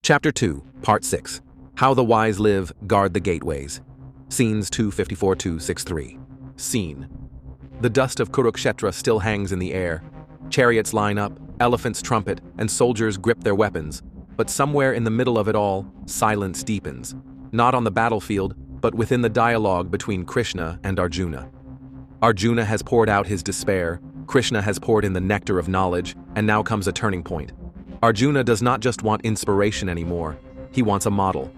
Chapter 2, Part 6. How the Wise Live, Guard the Gateways. Scenes 254-263. Scene. The dust of Kurukshetra still hangs in the air. Chariots line up, elephants trumpet, and soldiers grip their weapons. But somewhere in the middle of it all, silence deepens. Not on the battlefield, but within the dialogue between Krishna and Arjuna. Arjuna has poured out his despair, Krishna has poured in the nectar of knowledge, and now comes a turning point. Arjuna does not just want inspiration anymore, he wants a model.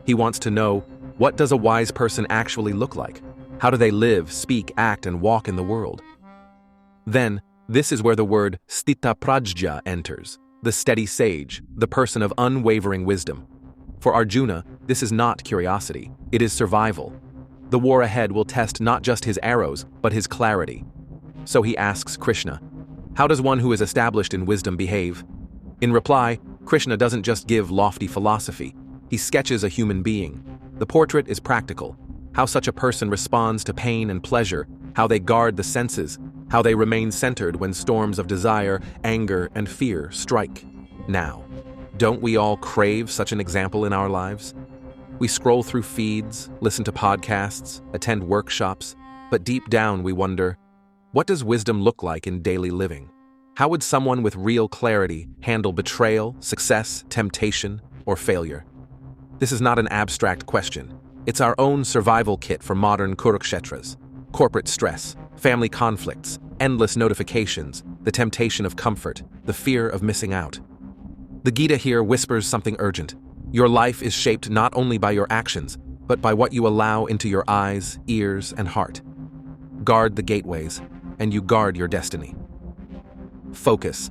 He wants to know, what does a wise person actually look like? How do they live, speak, act, and walk in the world? Then, this is where the word Stithaprajña enters, the steady sage, the person of unwavering wisdom. For Arjuna, this is not curiosity, it is survival. The war ahead will test not just his arrows, but his clarity. So he asks Krishna, how does one who is established in wisdom behave? In reply, Krishna doesn't just give lofty philosophy, he sketches a human being. The portrait is practical, how such a person responds to pain and pleasure, how they guard the senses, how they remain centered when storms of desire, anger, and fear strike. Now, don't we all crave such an example in our lives? We scroll through feeds, listen to podcasts, attend workshops, but deep down we wonder, what does wisdom look like in daily living? How would someone with real clarity handle betrayal, success, temptation, or failure? This is not an abstract question. It's our own survival kit for modern Kurukkshetras. Corporate stress, family conflicts, endless notifications, the temptation of comfort, the fear of missing out. The Gita here whispers something urgent. Your life is shaped not only by your actions, but by what you allow into your eyes, ears, and heart. Guard the gateways, and you guard your destiny. Focus.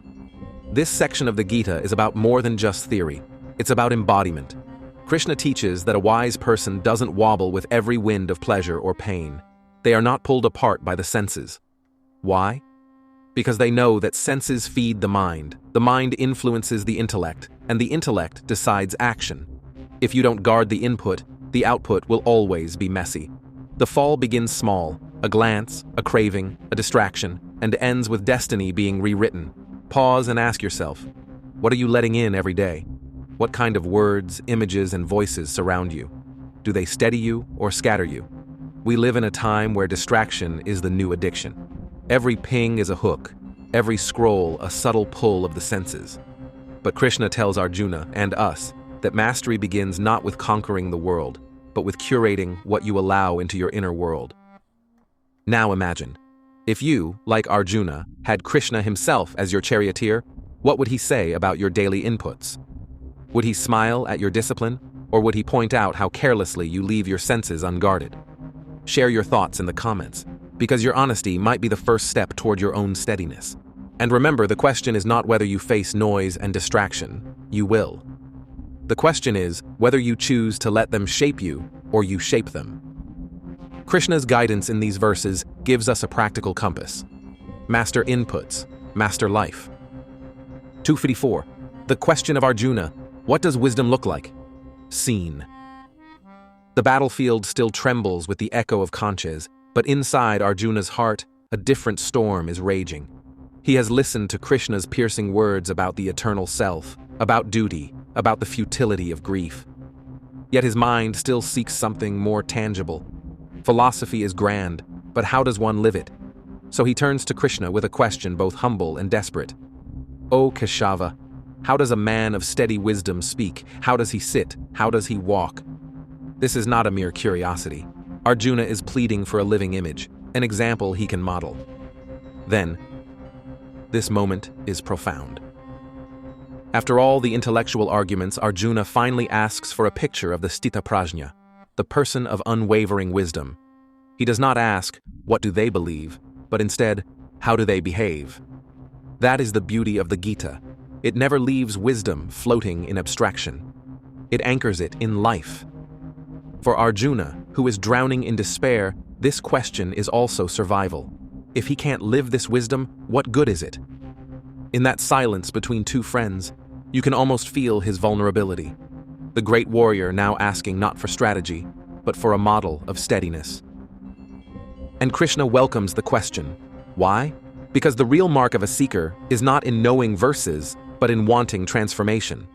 This section of the Gita is about more than just theory. It's about embodiment. Krishna teaches that a wise person doesn't wobble with every wind of pleasure or pain. They are not pulled apart by the senses. Why? Because they know that senses feed the mind influences the intellect, and the intellect decides action. If you don't guard the input, the output will always be messy. The fall begins small, a glance, a craving, a distraction, and ends with destiny being rewritten. Pause and ask yourself, what are you letting in every day? What kind of words, images, and voices surround you? Do they steady you or scatter you? We live in a time where distraction is the new addiction. Every ping is a hook, every scroll a subtle pull of the senses. But Krishna tells Arjuna and us that mastery begins not with conquering the world, but with curating what you allow into your inner world. Now imagine, if you, like Arjuna, had Krishna himself as your charioteer, what would he say about your daily inputs? Would he smile at your discipline, or would he point out how carelessly you leave your senses unguarded? Share your thoughts in the comments, because your honesty might be the first step toward your own steadiness. And remember, the question is not whether you face noise and distraction, you will. The question is whether you choose to let them shape you, or you shape them. Krishna's guidance in these verses gives us a practical compass. Master inputs, master life. 254. The question of Arjuna, what does wisdom look like? Scene. The battlefield still trembles with the echo of conches, but inside Arjuna's heart, a different storm is raging. He has listened to Krishna's piercing words about the eternal self, about duty, about the futility of grief. Yet his mind still seeks something more tangible. Philosophy is grand, but how does one live it? So he turns to Krishna with a question both humble and desperate. O Keshava, how does a man of steady wisdom speak? How does he sit? How does he walk? This is not a mere curiosity. Arjuna is pleading for a living image, an example he can model. Then, this moment is profound. After all the intellectual arguments, Arjuna finally asks for a picture of the Stithaprajña, the person of unwavering wisdom. He does not ask, what do they believe, but instead, how do they behave? That is the beauty of the Gita. It never leaves wisdom floating in abstraction. It anchors it in life. For Arjuna, who is drowning in despair, this question is also survival. If he can't live this wisdom, what good is it? In that silence between two friends, you can almost feel his vulnerability. The great warrior now asking not for strategy, but for a model of steadiness. And Krishna welcomes the question. Why? Because the real mark of a seeker is not in knowing verses, but in wanting transformation.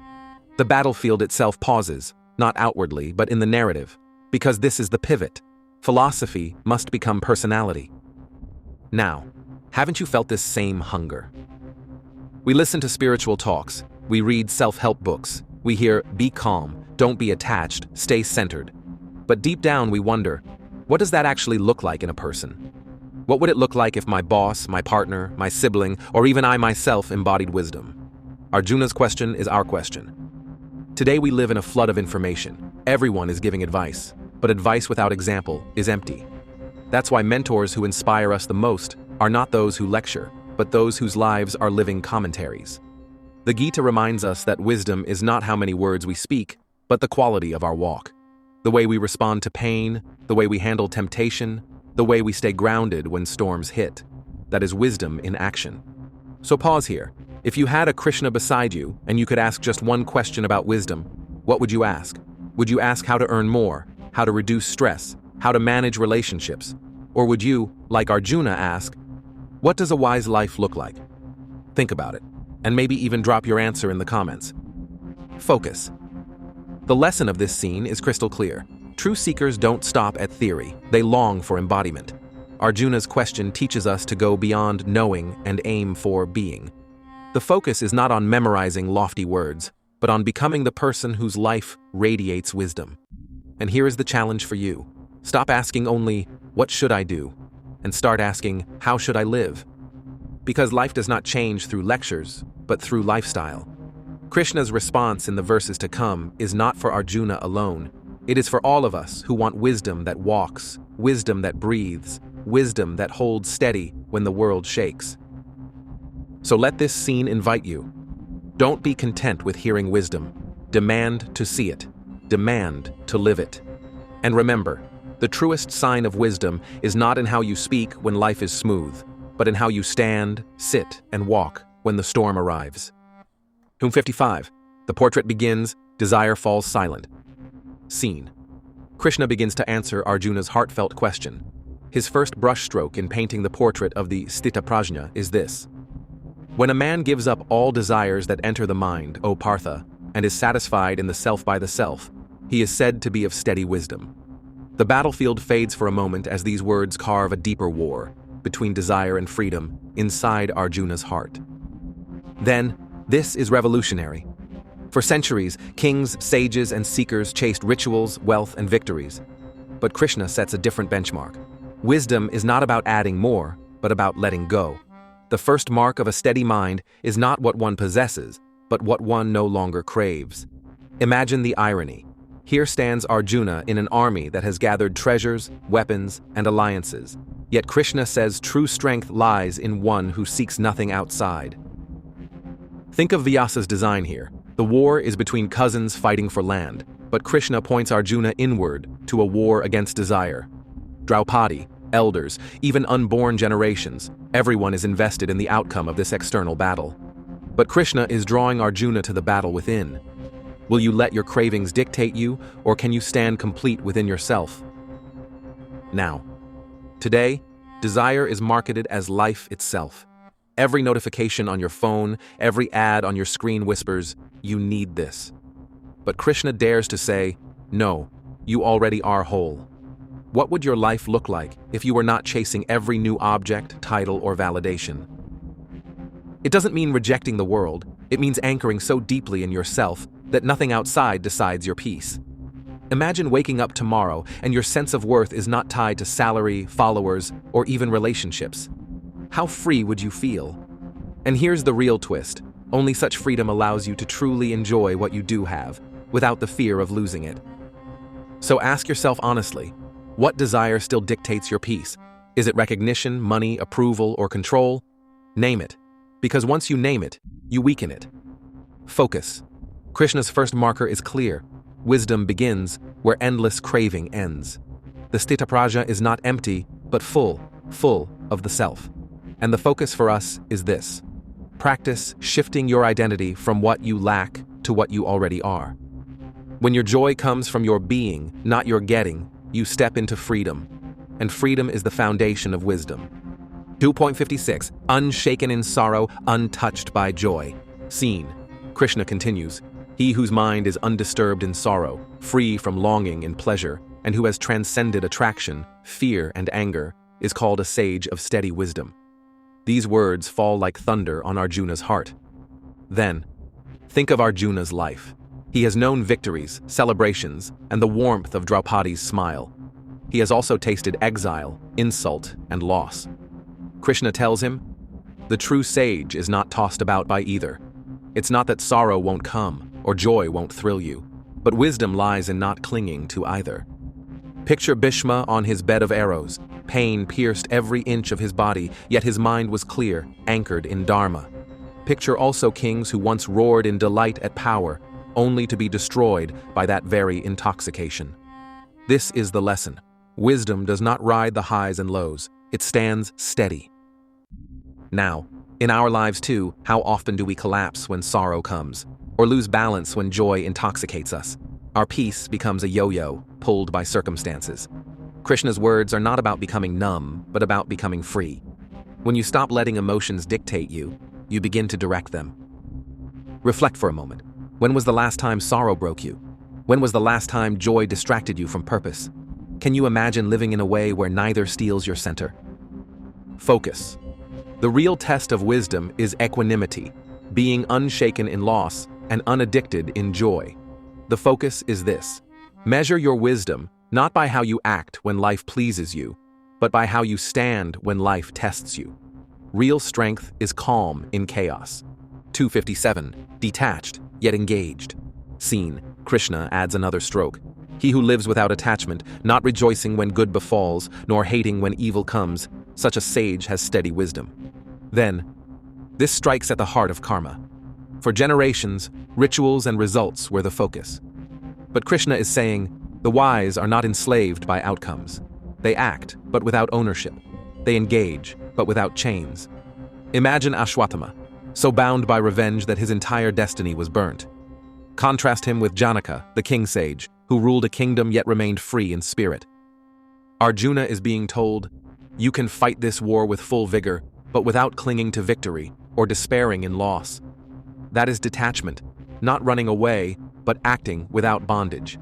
The battlefield itself pauses, not outwardly, but in the narrative, because this is the pivot. Philosophy must become personality. Now, haven't you felt this same hunger? We listen to spiritual talks, we read self-help books, we hear, be calm, don't be attached, stay centered. But deep down we wonder, what does that actually look like in a person? What would it look like if my boss, my partner, my sibling, or even I myself embodied wisdom? Arjuna's question is our question. Today we live in a flood of information. Everyone is giving advice, but advice without example is empty. That's why mentors who inspire us the most are not those who lecture, but those whose lives are living commentaries. The Gita reminds us that wisdom is not how many words we speak, but the quality of our walk. The way we respond to pain, the way we handle temptation, the way we stay grounded when storms hit. That is wisdom in action. So pause here. If you had a Krishna beside you and you could ask just one question about wisdom, what would you ask? Would you ask how to earn more, how to reduce stress, how to manage relationships? Or would you, like Arjuna, ask, what does a wise life look like? Think about it, and maybe even drop your answer in the comments. Focus. The lesson of this scene is crystal clear. True seekers don't stop at theory, they long for embodiment. Arjuna's question teaches us to go beyond knowing and aim for being. The focus is not on memorizing lofty words, but on becoming the person whose life radiates wisdom. And here is the challenge for you. Stop asking only, what should I do? And start asking, how should I live? Because life does not change through lectures, but through lifestyle. Krishna's response in the verses to come is not for Arjuna alone. It is for all of us who want wisdom that walks, wisdom that breathes, wisdom that holds steady when the world shakes. So let this scene invite you. Don't be content with hearing wisdom. Demand to see it. Demand to live it. And remember, the truest sign of wisdom is not in how you speak when life is smooth, but in how you stand, sit, and walk when the storm arrives. 55. The portrait begins, desire falls silent. Scene. Krishna begins to answer Arjuna's heartfelt question. His first brushstroke in painting the portrait of the Stithaprajña is this. When a man gives up all desires that enter the mind, O Partha, and is satisfied in the self by the self, he is said to be of steady wisdom. The battlefield fades for a moment as these words carve a deeper war between desire and freedom inside Arjuna's heart. Then, this is revolutionary. For centuries, kings, sages, and seekers chased rituals, wealth, and victories. But Krishna sets a different benchmark. Wisdom is not about adding more, but about letting go. The first mark of a steady mind is not what one possesses, but what one no longer craves. Imagine the irony. Here stands Arjuna in an army that has gathered treasures, weapons, and alliances. Yet Krishna says true strength lies in one who seeks nothing outside. Think of Vyasa's design here. The war is between cousins fighting for land, but Krishna points Arjuna inward to a war against desire. Draupadi, elders, even unborn generations, everyone is invested in the outcome of this external battle. But Krishna is drawing Arjuna to the battle within. Will you let your cravings dictate you, or can you stand complete within yourself? Now, today, desire is marketed as life itself. Every notification on your phone, every ad on your screen whispers, you need this. But Krishna dares to say, no, you already are whole. What would your life look like if you were not chasing every new object, title, or validation? It doesn't mean rejecting the world, it means anchoring so deeply in yourself that nothing outside decides your peace. Imagine waking up tomorrow and your sense of worth is not tied to salary, followers, or even relationships. How free would you feel? And here's the real twist. Only such freedom allows you to truly enjoy what you do have, without the fear of losing it. So ask yourself honestly, what desire still dictates your peace? Is it recognition, money, approval, or control? Name it. Because once you name it, you weaken it. Focus. Krishna's first marker is clear. Wisdom begins where endless craving ends. The Stithaprajña is not empty, but full of the self. And the focus for us is this. Practice shifting your identity from what you lack to what you already are. When your joy comes from your being, not your getting, you step into freedom. And freedom is the foundation of wisdom. 2.56. Unshaken in sorrow, untouched by joy. Scene. Krishna continues. He whose mind is undisturbed in sorrow, free from longing in pleasure, and who has transcended attraction, fear, and anger, is called a sage of steady wisdom. These words fall like thunder on Arjuna's heart. Then, think of Arjuna's life. He has known victories, celebrations, and the warmth of Draupadi's smile. He has also tasted exile, insult, and loss. Krishna tells him, the true sage is not tossed about by either. It's not that sorrow won't come, or joy won't thrill you, but wisdom lies in not clinging to either. Picture Bhishma on his bed of arrows. Pain pierced every inch of his body, yet his mind was clear, anchored in Dharma. Picture also kings who once roared in delight at power, only to be destroyed by that very intoxication. This is the lesson. Wisdom does not ride the highs and lows. It stands steady. Now, in our lives too, how often do we collapse when sorrow comes, or lose balance when joy intoxicates us? Our peace becomes a yo-yo, pulled by circumstances. Krishna's words are not about becoming numb, but about becoming free. When you stop letting emotions dictate you, you begin to direct them. Reflect for a moment. When was the last time sorrow broke you? When was the last time joy distracted you from purpose? Can you imagine living in a way where neither steals your center? Focus. The real test of wisdom is equanimity, being unshaken in loss and unaddicted in joy. The focus is this. Measure your wisdom not by how you act when life pleases you, but by how you stand when life tests you. Real strength is calm in chaos. 257. Detached, yet engaged. Seen. Krishna adds another stroke. He who lives without attachment, not rejoicing when good befalls, nor hating when evil comes, such a sage has steady wisdom. Then, this strikes at the heart of karma. For generations, rituals and results were the focus. But Krishna is saying, the wise are not enslaved by outcomes. They act, but without ownership. They engage, but without chains. Imagine Ashwatthama, so bound by revenge that his entire destiny was burnt. Contrast him with Janaka, the king sage, who ruled a kingdom yet remained free in spirit. Arjuna is being told, you can fight this war with full vigor, but without clinging to victory or despairing in loss. That is detachment, not running away, but acting without bondage.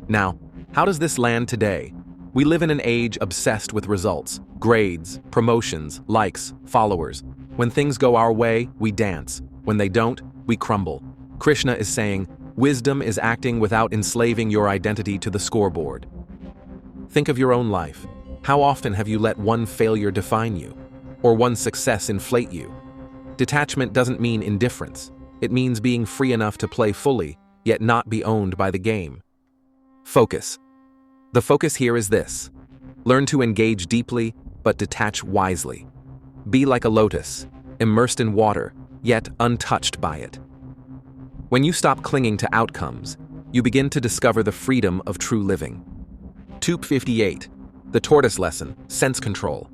Now, how does this land today? We live in an age obsessed with results, grades, promotions, likes, followers. When things go our way, we dance. When they don't, we crumble. Krishna is saying, wisdom is acting without enslaving your identity to the scoreboard. Think of your own life. How often have you let one failure define you, or one success inflate you? Detachment doesn't mean indifference. It means being free enough to play fully, yet not be owned by the game. Focus. The focus here is this. Learn to engage deeply, but detach wisely. Be like a lotus, immersed in water, yet untouched by it. When you stop clinging to outcomes, you begin to discover the freedom of true living. 258. The tortoise lesson, sense control.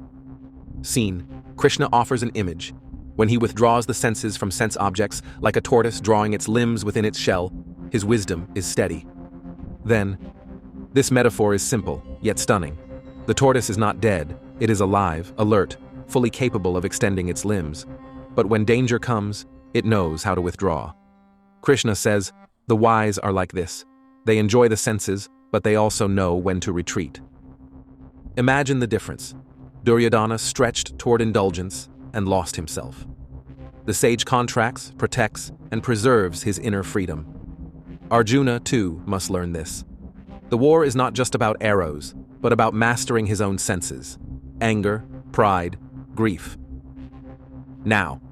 Scene. Krishna offers an image. When he withdraws the senses from sense objects, like a tortoise drawing its limbs within its shell, his wisdom is steady. Then, this metaphor is simple, yet stunning. The tortoise is not dead, it is alive, alert, fully capable of extending its limbs. But when danger comes, it knows how to withdraw. Krishna says, the wise are like this. They enjoy the senses, but they also know when to retreat. Imagine the difference. Duryodhana stretched toward indulgence and lost himself. The sage contracts, protects, and preserves his inner freedom. Arjuna, too, must learn this. The war is not just about arrows, but about mastering his own senses. Anger, pride, grief. Now,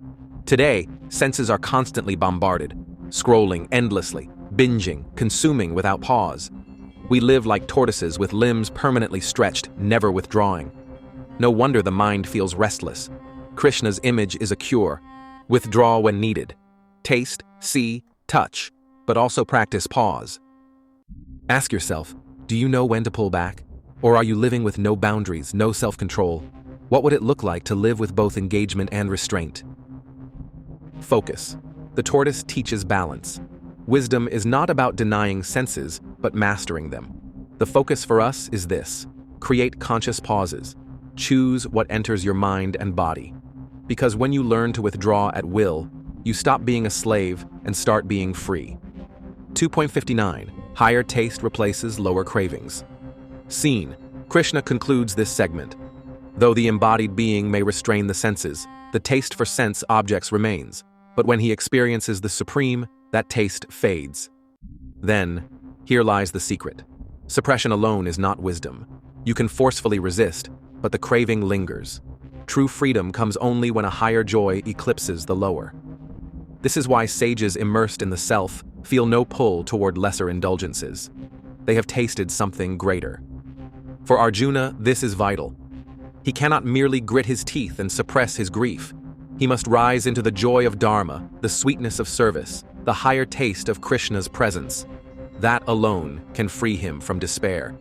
today, senses are constantly bombarded, scrolling endlessly, binging, consuming without pause. We live like tortoises with limbs permanently stretched, never withdrawing. No wonder the mind feels restless. Krishna's image is a cure. Withdraw when needed. Taste, see, touch, but also practice pause. Ask yourself, do you know when to pull back? Or are you living with no boundaries, no self-control? What would it look like to live with both engagement and restraint? Focus. The tortoise teaches balance. Wisdom is not about denying senses, but mastering them. The focus for us is this. Create conscious pauses. Choose what enters your mind and body. Because when you learn to withdraw at will, you stop being a slave and start being free. 2.59. Higher taste replaces lower cravings. Scene. Krishna concludes this segment. Though the embodied being may restrain the senses, the taste for sense objects remains, but when he experiences the supreme, that taste fades. Then, here lies the secret. Suppression alone is not wisdom. You can forcefully resist, but the craving lingers. True freedom comes only when a higher joy eclipses the lower. This is why sages immersed in the self feel no pull toward lesser indulgences. They have tasted something greater. For Arjuna, this is vital. He cannot merely grit his teeth and suppress his grief. He must rise into the joy of Dharma, the sweetness of service, the higher taste of Krishna's presence. That alone can free him from despair.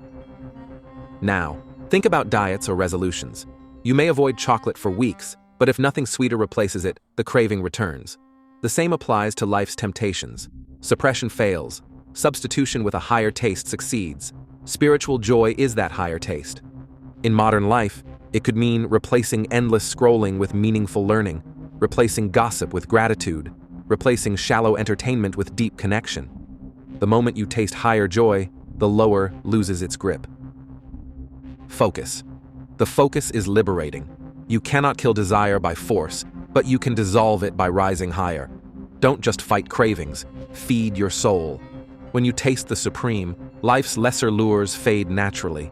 Now, think about diets or resolutions. You may avoid chocolate for weeks, but if nothing sweeter replaces it, the craving returns. The same applies to life's temptations. Suppression fails. Substitution with a higher taste succeeds. Spiritual joy is that higher taste. In modern life, it could mean replacing endless scrolling with meaningful learning, replacing gossip with gratitude, replacing shallow entertainment with deep connection. The moment you taste higher joy, the lower loses its grip. Focus. The focus is liberating. You cannot kill desire by force, but you can dissolve it by rising higher. Don't just fight cravings, feed your soul. When you taste the supreme, life's lesser lures fade naturally.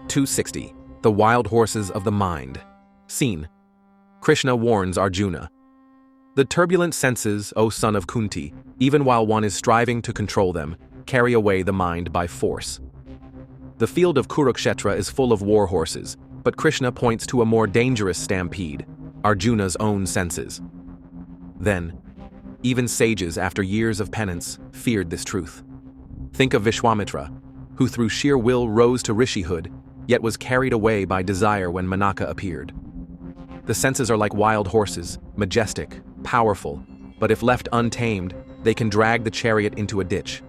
260. The wild horses of the mind. Scene. Krishna warns Arjuna. The turbulent senses, O son of Kunti, even while one is striving to control them, carry away the mind by force. The field of Kurukshetra is full of war horses, but Krishna points to a more dangerous stampede, Arjuna's own senses. Then, even sages after years of penance feared this truth. Think of Vishwamitra, who through sheer will rose to rishihood, yet was carried away by desire when Manaka appeared. The senses are like wild horses, majestic, powerful, but if left untamed, they can drag the chariot into a ditch.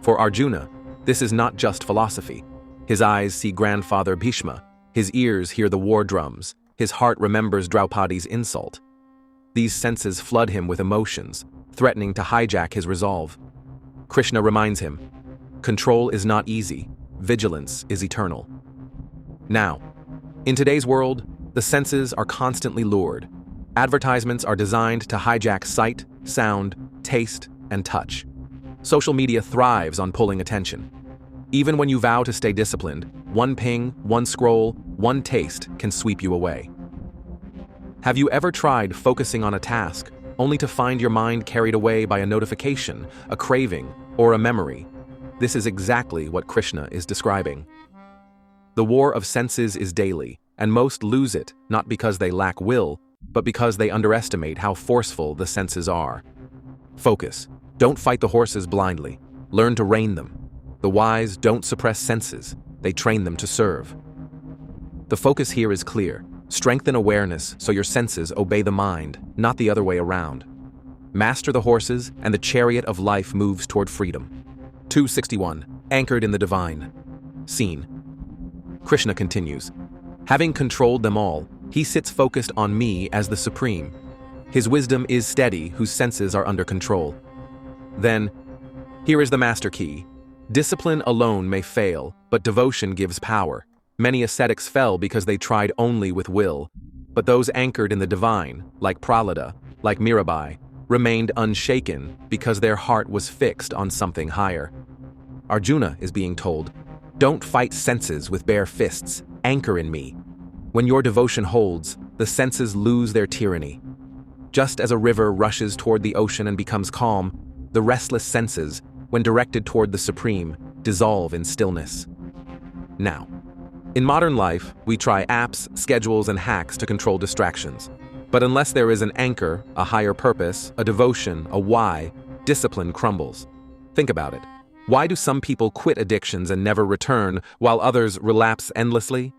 For Arjuna, this is not just philosophy. His eyes see grandfather Bhishma, his ears hear the war drums, his heart remembers Draupadi's insult. These senses flood him with emotions, threatening to hijack his resolve. Krishna reminds him, control is not easy, vigilance is eternal. Now, in today's world, the senses are constantly lured. Advertisements are designed to hijack sight, sound, taste, and touch. Social media thrives on pulling attention. Even when you vow to stay disciplined, one ping, one scroll, one taste can sweep you away. Have you ever tried focusing on a task, only to find your mind carried away by a notification, a craving, or a memory? This is exactly what Krishna is describing. The war of senses is daily, and most lose it not because they lack will, but because they underestimate how forceful the senses are. Focus. Don't fight the horses blindly. Learn to rein them. The wise don't suppress senses, they train them to serve. The focus here is clear. Strengthen awareness so your senses obey the mind, not the other way around. Master the horses, and the chariot of life moves toward freedom. 261. Anchored in the divine. Scene. Krishna continues. Having controlled them all, he sits focused on me as the supreme. His wisdom is steady, whose senses are under control. Then, here is the master key. Discipline alone may fail, but devotion gives power. Many ascetics fell because they tried only with will, but those anchored in the divine, like Prahlada, like Mirabai, remained unshaken because their heart was fixed on something higher. Arjuna is being told, don't fight senses with bare fists, anchor in me. When your devotion holds, the senses lose their tyranny. Just as a river rushes toward the ocean and becomes calm, the restless senses, when directed toward the supreme, dissolve in stillness. Now, in modern life, we try apps, schedules, and hacks to control distractions. But unless there is an anchor, a higher purpose, a devotion, a why, discipline crumbles. Think about it. Why do some people quit addictions and never return, while others relapse endlessly?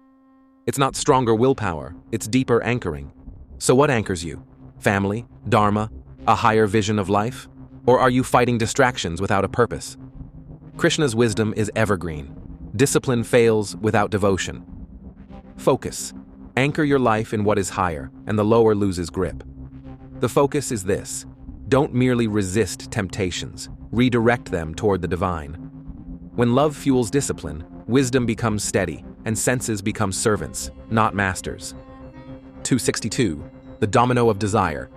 It's not stronger willpower, it's deeper anchoring. So what anchors you? Family, dharma, a higher vision of life? Or are you fighting distractions without a purpose? Krishna's wisdom is evergreen. Discipline fails without devotion. Focus. Anchor your life in what is higher, and the lower loses grip. The focus is this. Don't merely resist temptations. redirect them toward the divine. When love fuels discipline, wisdom becomes steady, and senses become servants, not masters. 262. The Domino of Desire.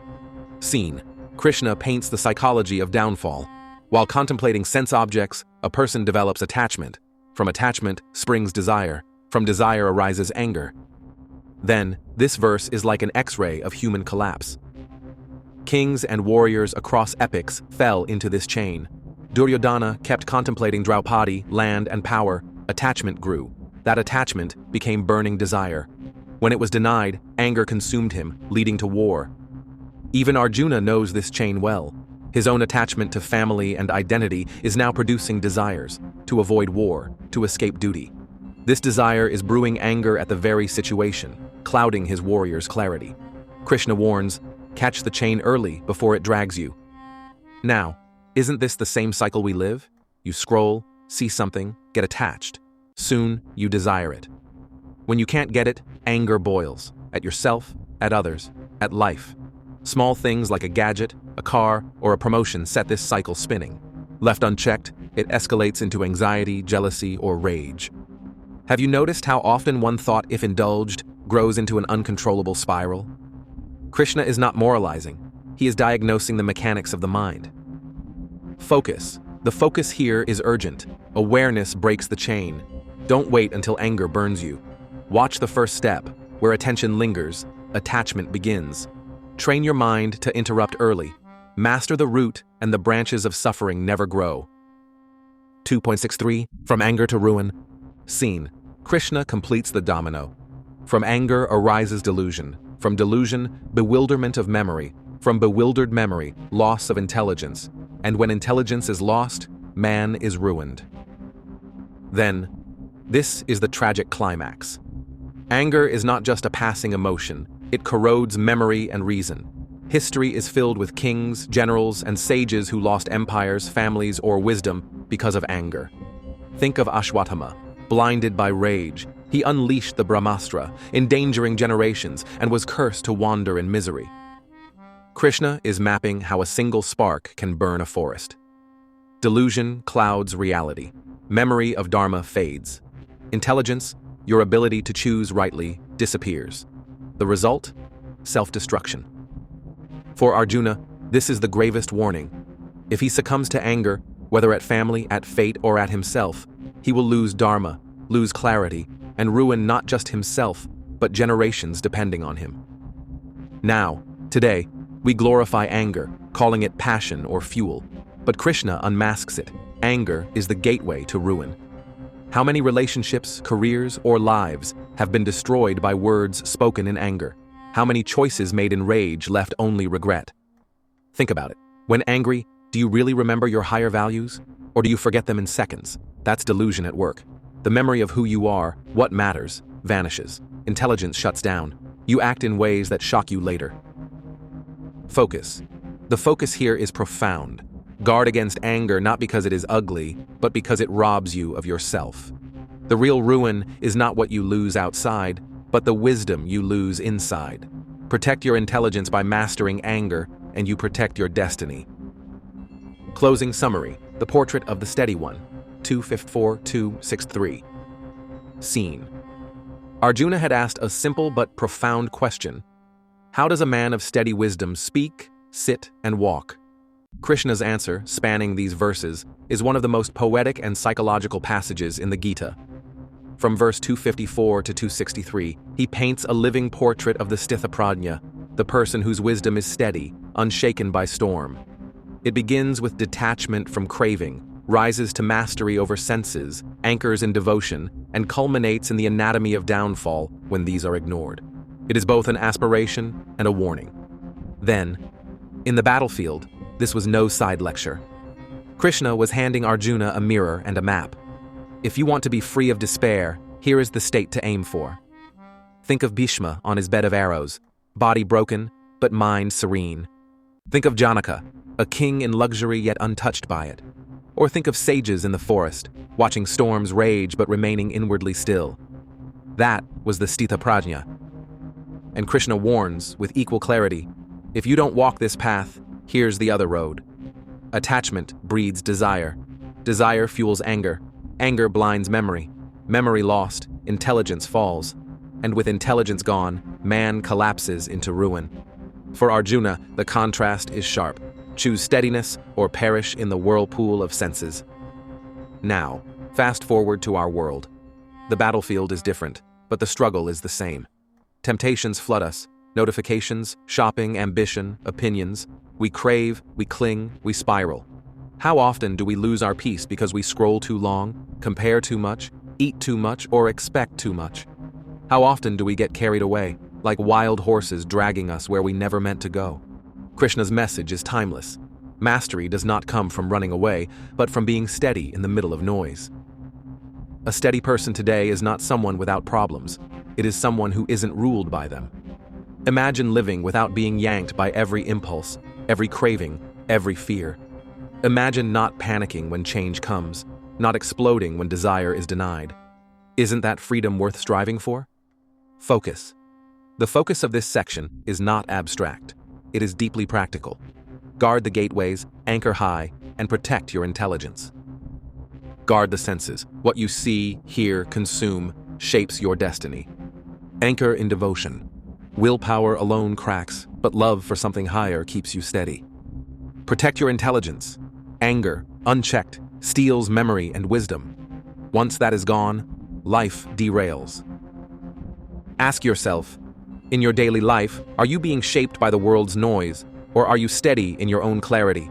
Scene. Krishna paints the psychology of downfall. While contemplating sense objects, a person develops attachment. From attachment springs desire. From desire arises anger. Then, this verse is like an X-ray of human collapse. Kings and warriors across epics fell into this chain. Duryodhana kept contemplating Draupadi, land, and power. Attachment grew. That attachment became burning desire. When it was denied, anger consumed him, leading to war. Even Arjuna knows this chain well. His own attachment to family and identity is now producing desires, to avoid war, to escape duty. This desire is brewing anger at the very situation, clouding his warrior's clarity. Krishna warns, catch the chain early before it drags you. Now, isn't this the same cycle we live? You scroll, see something, get attached. Soon, you desire it. When you can't get it, anger boils. At yourself, at others, at life. Small things like a gadget, a car, or a promotion set this cycle spinning. Left unchecked, it escalates into anxiety, jealousy, or rage. Have you noticed how often one thought, if indulged, grows into an uncontrollable spiral? Krishna is not moralizing. He is diagnosing the mechanics of the mind. Focus. The focus here is urgent. Awareness breaks the chain. Don't wait until anger burns you. Watch the first step. Where attention lingers, attachment begins. Train your mind to interrupt early. Master the root, and the branches of suffering never grow. 2.63. From anger to ruin. Scene. Krishna completes the domino. From anger arises delusion. From delusion, bewilderment of memory. From bewildered memory, loss of intelligence. And when intelligence is lost, man is ruined. Then, this is the tragic climax. Anger is not just a passing emotion. It corrodes memory and reason. History is filled with kings, generals, and sages who lost empires, families, or wisdom because of anger. Think of Ashwatthama. Blinded by rage, he unleashed the Brahmastra, endangering generations, and was cursed to wander in misery. Krishna is mapping how a single spark can burn a forest. Delusion clouds reality. Memory of Dharma fades. Intelligence, your ability to choose rightly, disappears. The result? Self-destruction. For Arjuna, this is the gravest warning. If he succumbs to anger, whether at family, at fate, or at himself, he will lose Dharma, lose clarity, and ruin not just himself, but generations depending on him. Now, today, we glorify anger, calling it passion or fuel. But Krishna unmasks it. Anger is the gateway to ruin. How many relationships, careers, or lives have been destroyed by words spoken in anger? How many choices made in rage left only regret? Think about it. When angry, do you really remember your higher values? Or do you forget them in seconds? That's delusion at work. The memory of who you are, what matters, vanishes. Intelligence shuts down. You act in ways that shock you later. Focus. The focus here is profound. Guard against anger not because it is ugly, but because it robs you of yourself. The real ruin is not what you lose outside, but the wisdom you lose inside. Protect your intelligence by mastering anger, and you protect your destiny. Closing summary. The portrait of the steady one. 254-263. Scene. Arjuna had asked a simple but profound question. How does a man of steady wisdom speak, sit, and walk? Krishna's answer, spanning these verses, is one of the most poetic and psychological passages in the Gita. From verse 254 to 263, he paints a living portrait of the Stithaprajña, the person whose wisdom is steady, unshaken by storm. It begins with detachment from craving, rises to mastery over senses, anchors in devotion, and culminates in the anatomy of downfall when these are ignored. It is both an aspiration and a warning. Then, in the battlefield, this was no side lecture. Krishna was handing Arjuna a mirror and a map. If you want to be free of despair, here is the state to aim for. Think of Bhishma on his bed of arrows, body broken, but mind serene. Think of Janaka, a king in luxury yet untouched by it. Or think of sages in the forest, watching storms rage but remaining inwardly still. That was the Stithaprajña. And Krishna warns, with equal clarity, if you don't walk this path, here's the other road. Attachment breeds desire. Desire fuels anger. Anger blinds memory. Memory lost, intelligence falls. And with intelligence gone, man collapses into ruin. For Arjuna, the contrast is sharp. Choose steadiness or perish in the whirlpool of senses. Now, fast forward to our world. The battlefield is different, but the struggle is the same. Temptations flood us. Notifications, shopping, ambition, opinions. We crave, we cling, we spiral. How often do we lose our peace because we scroll too long, compare too much, eat too much, or expect too much? How often do we get carried away, like wild horses dragging us where we never meant to go? Krishna's message is timeless. Mastery does not come from running away, but from being steady in the middle of noise. A steady person today is not someone without problems. It is someone who isn't ruled by them. Imagine living without being yanked by every impulse, every craving, every fear. Imagine not panicking when change comes, not exploding when desire is denied. Isn't that freedom worth striving for? Focus. The focus of this section is not abstract. It is deeply practical. Guard the gateways, anchor high, and protect your intelligence. Guard the senses. What you see, hear, consume shapes your destiny. Anchor in devotion. Willpower alone cracks, but love for something higher keeps you steady. Protect your intelligence. Anger, unchecked, steals memory and wisdom. Once that is gone, life derails. Ask yourself, in your daily life, are you being shaped by the world's noise, or are you steady in your own clarity?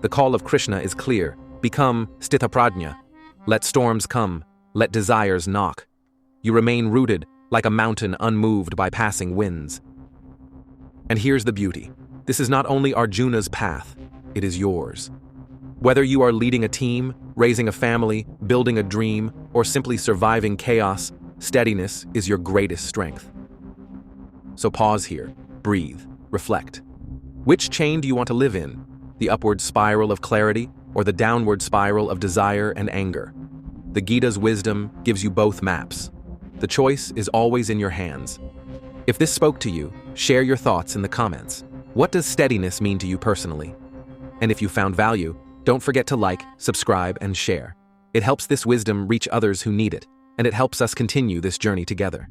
The call of Krishna is clear. Become Stithaprajña. Let storms come. Let desires knock. You remain rooted, like a mountain unmoved by passing winds. And here's the beauty. This is not only Arjuna's path, it is yours. Whether you are leading a team, raising a family, building a dream, or simply surviving chaos, steadiness is your greatest strength. So pause here, breathe, reflect. Which chain do you want to live in? The upward spiral of clarity or the downward spiral of desire and anger? The Gita's wisdom gives you both maps. The choice is always in your hands. If this spoke to you, share your thoughts in the comments. What does steadiness mean to you personally? And if you found value, don't forget to like, subscribe, and share. It helps this wisdom reach others who need it, and it helps us continue this journey together.